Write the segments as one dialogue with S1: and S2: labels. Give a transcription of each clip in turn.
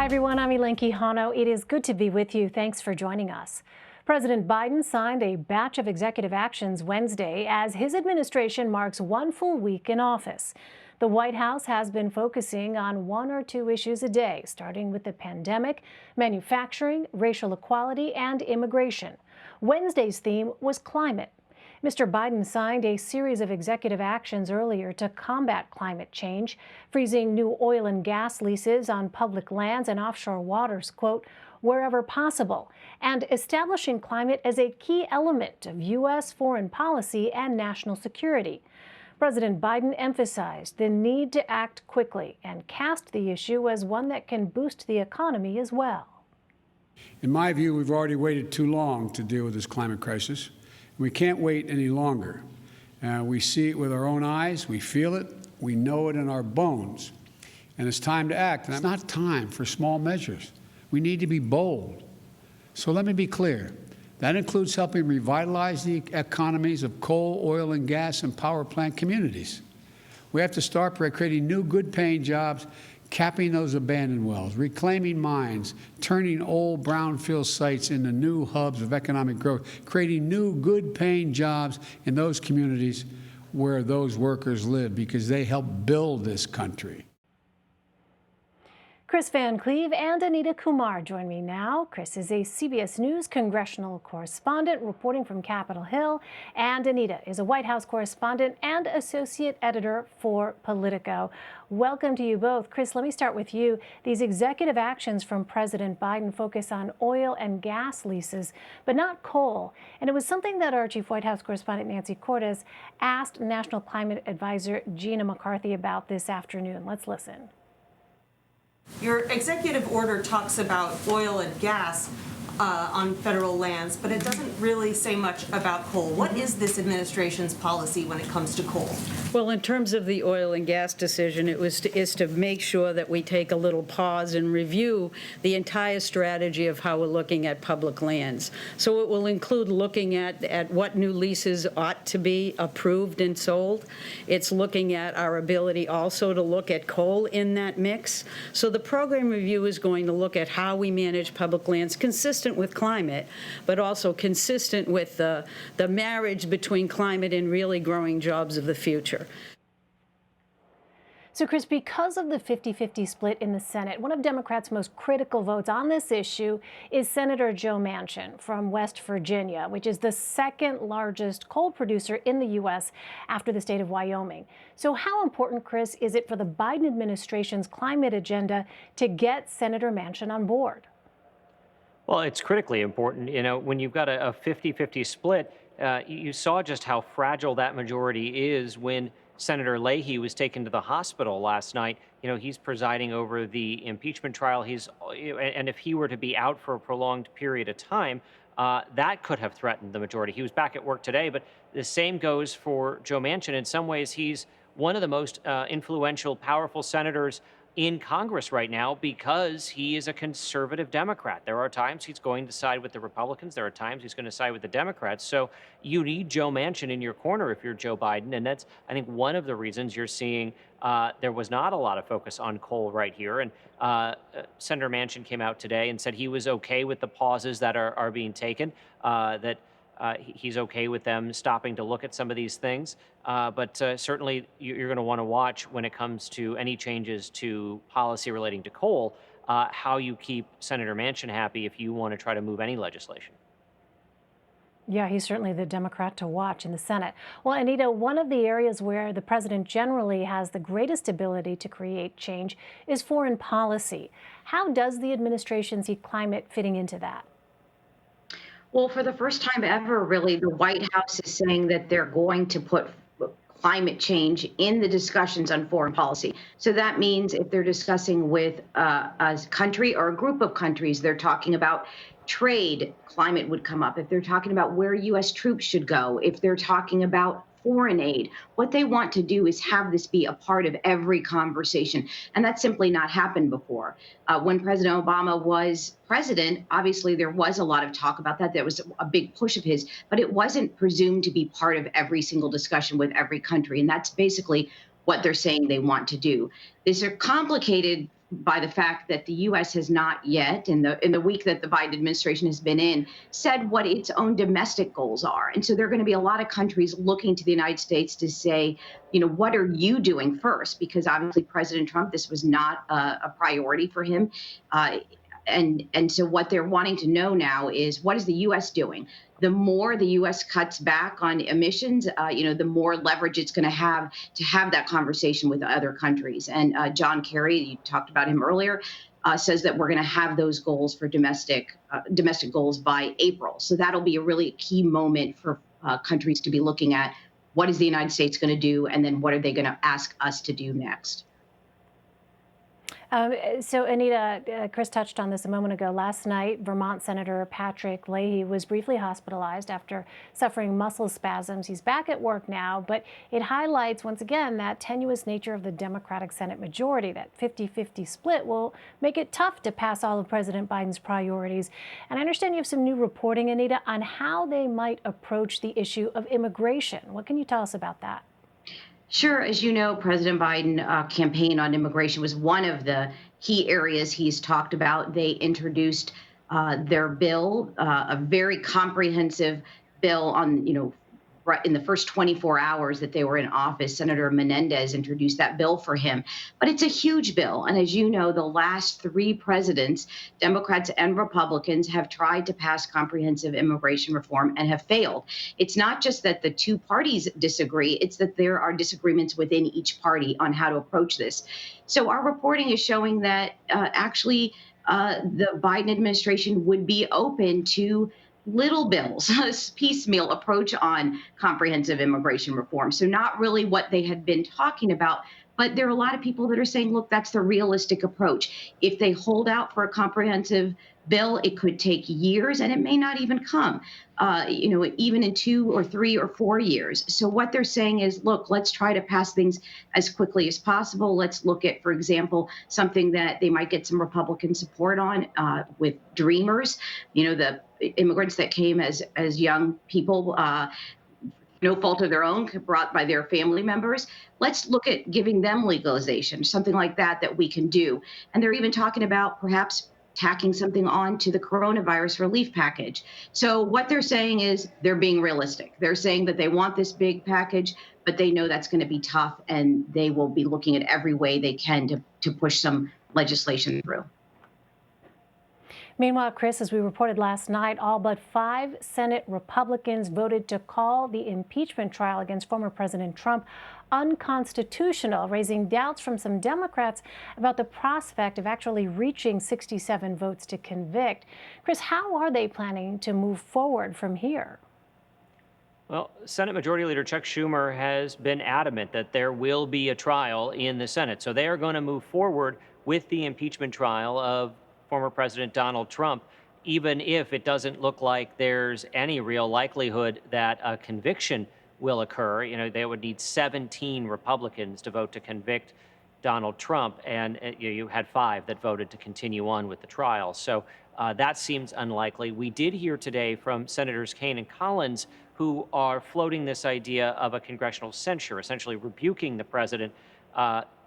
S1: Hi, everyone. I'm Elaine Quijano. It is good to be with you. Thanks for joining us. President Biden signed a batch of executive actions Wednesday as his administration marks one full week in office. The White House has been focusing on one or two issues a day, starting with the pandemic, manufacturing, racial equality, and immigration. Wednesday's theme was climate. Mr. Biden signed a series of executive actions earlier to combat climate change, freezing new oil and gas leases on public lands and offshore waters, quote, wherever possible, and establishing climate as a key element of U.S. foreign policy and national security. President Biden emphasized the need to act quickly and cast the issue as one that can boost the economy as well.
S2: In my view, we've already waited too long to deal with this climate crisis. We can't wait any longer. We see it with our own eyes, we feel it, we know it in our bones. And it's time to act. And it's not time for small measures. We need to be bold. So let me be clear. That includes helping revitalize the economies of coal, oil, and gas and power plant communities. We have to start by creating new good-paying jobs, capping those abandoned wells, reclaiming mines, turning old brownfield sites into new hubs of economic growth, creating new good-paying jobs in those communities where those workers live, because they help build this country.
S1: Kris van Cleave and Anita Kumar join me now. Kris is a CBS News congressional correspondent reporting from Capitol Hill, and Anita is a White House correspondent and associate editor for Politico. Welcome to you both. Kris, let me start with you. These executive actions from President Biden focus on oil and gas leases, but not coal. And it was something that our chief White House correspondent, Nancy Cortez, asked National Climate Advisor Gina McCarthy about this afternoon. Let's listen.
S3: Your executive order talks about oil and gas on federal lands, but it doesn't really say much about coal. What is this administration's policy when it comes to coal?
S4: Well, in terms of the oil and gas decision, is to make sure that we take a little pause and review the entire strategy of how we're looking at public lands. So it will include looking at what new leases ought to be approved and sold. It's looking at our ability also to look at coal in that mix. So the program review is going to look at how we manage public lands consistent with climate, but also consistent with the marriage between climate and really growing jobs of the future.
S1: So, Kris, because of the 50-50 split in the Senate, one of Democrats' most critical votes on this issue is Senator Joe Manchin from West Virginia, which is the second largest coal producer in the U.S. after the state of Wyoming. So how important, Kris, is it for the Biden administration's climate agenda to get Senator Manchin on board?
S5: Well, it's critically important. You know, when you've got a 50-50 split, you saw just how fragile that majority is when Senator Leahy was taken to the hospital last night. You know, he's presiding over the impeachment trial. And if he were to be out for a prolonged period of time, that could have threatened the majority. He was back at work today, but the same goes for Joe Manchin. In some ways, he's one of the most influential, powerful senators in Congress right now because he is a conservative Democrat. There are times he's going to side with the Republicans. There are times he's going to side with the Democrats. So you need Joe Manchin in your corner if you're Joe Biden. And that's, I think, one of the reasons you're seeing there was not a lot of focus on coal right here. And Senator Manchin came out today and said he was okay with the pauses that are being taken, that he's okay with them stopping to look at some of these things. But certainly you're going to want to watch when it comes to any changes to policy relating to coal, how you keep Senator Manchin happy if you want to try to move any legislation.
S1: Yeah, he's certainly the Democrat to watch in the Senate. Well, Anita, one of the areas where the president generally has the greatest ability to create change is foreign policy. How does the administration see climate fitting into that?
S6: Well, for the first time ever, really, the White House is saying that they're going to put climate change in the discussions on foreign policy. So that means if they're discussing with a country or a group of countries, they're talking about trade, climate would come up. If they're talking about where U.S. troops should go, if they're talking about foreign aid, what they want to do is have this be a part of every conversation. And that's simply not happened before. When President Obama was president, obviously there was a lot of talk about that. That was a big push of his, but it wasn't presumed to be part of every single discussion with every country. And that's basically what they're saying they want to do. These are complicated by the fact that the U.S. has not yet, in the week that the Biden administration has been in, said what its own domestic goals are. And so there are going to be a lot of countries looking to the United States to say, what are you doing first? Because obviously President Trump, this was not a priority for him. And so what they're wanting to know now is, what is the U.S. doing? The more the U.S. cuts back on emissions, the more leverage it's going to have that conversation with other countries. And John Kerry, you talked about him earlier, says that we're going to have those goals for domestic goals by April. So that'll be a really key moment for countries to be looking at. What is the United States going to do? And then what are they going to ask us to do next?
S1: So, Anita, Kris touched on this a moment ago. Last night, Vermont Senator Patrick Leahy was briefly hospitalized after suffering muscle spasms. He's back at work now, but it highlights once again that tenuous nature of the Democratic Senate majority. That 50-50 split will make it tough to pass all of President Biden's priorities. And I understand you have some new reporting, Anita, on how they might approach the issue of immigration. What can you tell us about that?
S6: Sure. As you know, President Biden campaign on immigration was one of the key areas he's talked about. They introduced their bill, a very comprehensive bill on, in the first 24 hours that they were in office. Senator Menendez introduced that bill for him. But it's a huge bill. And as you know, the last 3 presidents, Democrats and Republicans, have tried to pass comprehensive immigration reform and have failed. It's not just that the 2 parties disagree, it's that there are disagreements within each party on how to approach this. So our reporting is showing that actually the Biden administration would be open to little bills, a piecemeal approach on comprehensive immigration reform. So not really what they had been talking about, but there are a lot of people that are saying, look, that's the realistic approach. If they hold out for a comprehensive bill, it could take years and it may not even come, even in 2 or 3 or 4 years. So what they're saying is, look, let's try to pass things as quickly as possible. Let's look at, for example, something that they might get some Republican support on with Dreamers, the immigrants that came as young people, no fault of their own, brought by their family members. Let's look at giving them legalization, something like that we can do. And they're even talking about perhaps tacking something on to the coronavirus relief package. So what they're saying is they're being realistic. They're saying that they want this big package, but they know that's going to be tough, and they will be looking at every way they can to push some legislation through.
S1: Meanwhile, Kris, as we reported last night, all but 5 Senate Republicans voted to call the impeachment trial against former President Trump unconstitutional, raising doubts from some Democrats about the prospect of actually reaching 67 votes to convict. Kris, how are they planning to move forward from here?
S5: Well, Senate Majority Leader Chuck Schumer has been adamant that there will be a trial in the Senate. So they are going to move forward with the impeachment trial of former President Donald Trump, even if it doesn't look like there's any real likelihood that a conviction will occur. They would need 17 Republicans to vote to convict Donald Trump, and you had 5 that voted to continue on with the trial. So that seems unlikely. We did hear today from Senators Kaine and Collins, who are floating this idea of a congressional censure, essentially rebuking the president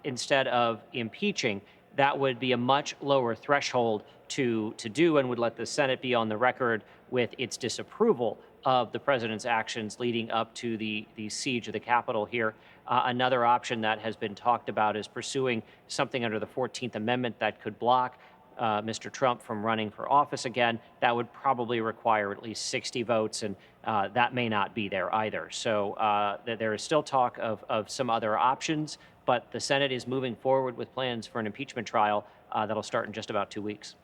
S5: instead of impeaching. That would be a much lower threshold to do, and would let the Senate be on the record with its disapproval of the president's actions leading up to the siege of the Capitol here. Another option that has been talked about is pursuing something under the 14th Amendment that could block Mr. Trump from running for office again. That would probably require at least 60 votes, and that may not be there either. So there is still talk of some other options, but the Senate is moving forward with plans for an impeachment trial that'll start in just about 2 weeks.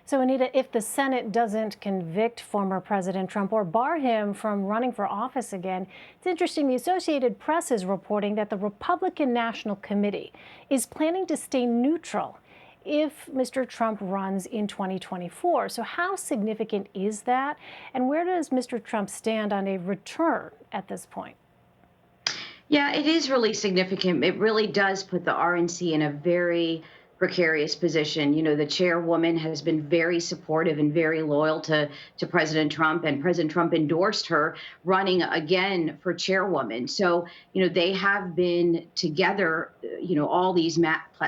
S1: So, Anita, if the Senate doesn't convict former President Trump or bar him from running for office again, it's interesting. The Associated Press is reporting that the Republican National Committee is planning to stay neutral if Mr. Trump runs in 2024. So how significant is that? And where does Mr. Trump stand on a return at this point?
S6: Yeah, it is really significant. It really does put the RNC in a very precarious position. You know, the chairwoman has been very supportive and very loyal to President Trump, and President Trump endorsed her running again for chairwoman. So, you know, they have been together, you know, all these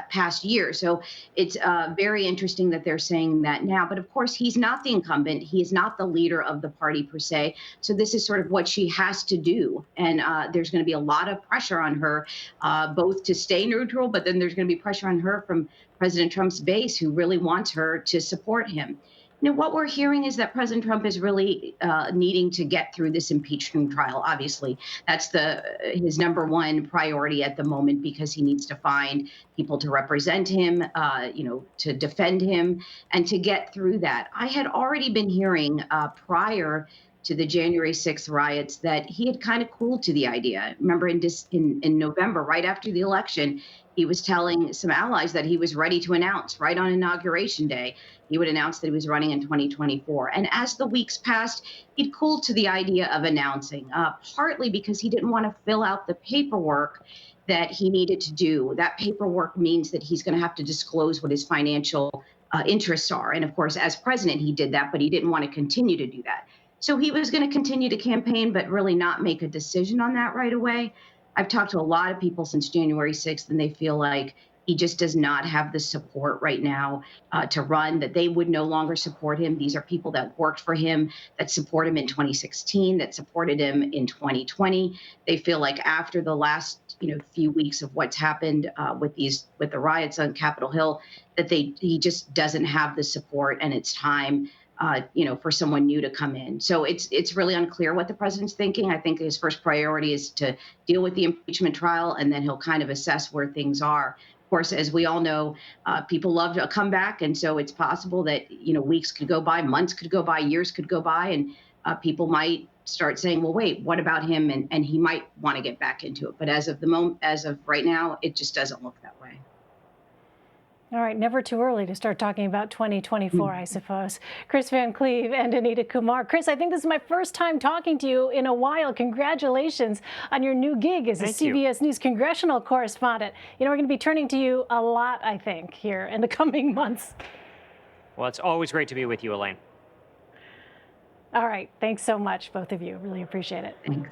S6: past years. So it's very interesting that they're saying that now. But of course, he's not the incumbent. He is not the leader of the party per se. So this is sort of what she has to do. And there's going to be a lot of pressure on her, both to stay neutral, but then there's going to be pressure on her from President Trump's base, who really wants her to support him. You know, what we're hearing is that President Trump is really needing to get through this impeachment trial. Obviously, that's his number one priority at the moment, because he needs to find people to represent him, you know, to defend him, and to get through that. I had already been hearing prior to the January 6th riots that he had kind of cooled to the idea. Remember, in November, right after the election, he was telling some allies that he was ready to announce right on Inauguration Day. He would announce that he was running in 2024. And as the weeks passed, he'd cooled to the idea of announcing, partly because he didn't want to fill out the paperwork that he needed to do. That paperwork means that he's going to have to disclose what his financial interests are. And of course, as president, he did that, but he didn't want to continue to do that. So he was going to continue to campaign, but really not make a decision on that right away. I've talked to a lot of people since January 6th, and they feel like he just does not have the support right now to run, that they would no longer support him. These are people that worked for him, that support him in 2016, that supported him in 2020. They feel like after the last few weeks of what's happened with the riots on Capitol Hill, that he just doesn't have the support, and it's time for someone new to come in. So it's really unclear what the president's thinking. I think his first priority is to deal with the impeachment trial, and then he'll kind of assess where things are. Of course, as we all know, people love a comeback, and so it's possible that weeks could go by, months could go by, years could go by, and people might start saying, well, wait, what about him? And he might want to get back into it. But as of right now, it just doesn't look that way.
S1: All right, never too early to start talking about 2024, I suppose. Kris Van Cleave and Anita Kumar. Kris, I think this is my first time talking to you in a while. Congratulations on your new gig as a CBS News congressional correspondent. We're going to be turning to you a lot, I think, here in the coming months.
S5: Well, it's always great to be with you, Elaine.
S1: All right, thanks so much, both of you. Really appreciate it.
S6: Thanks.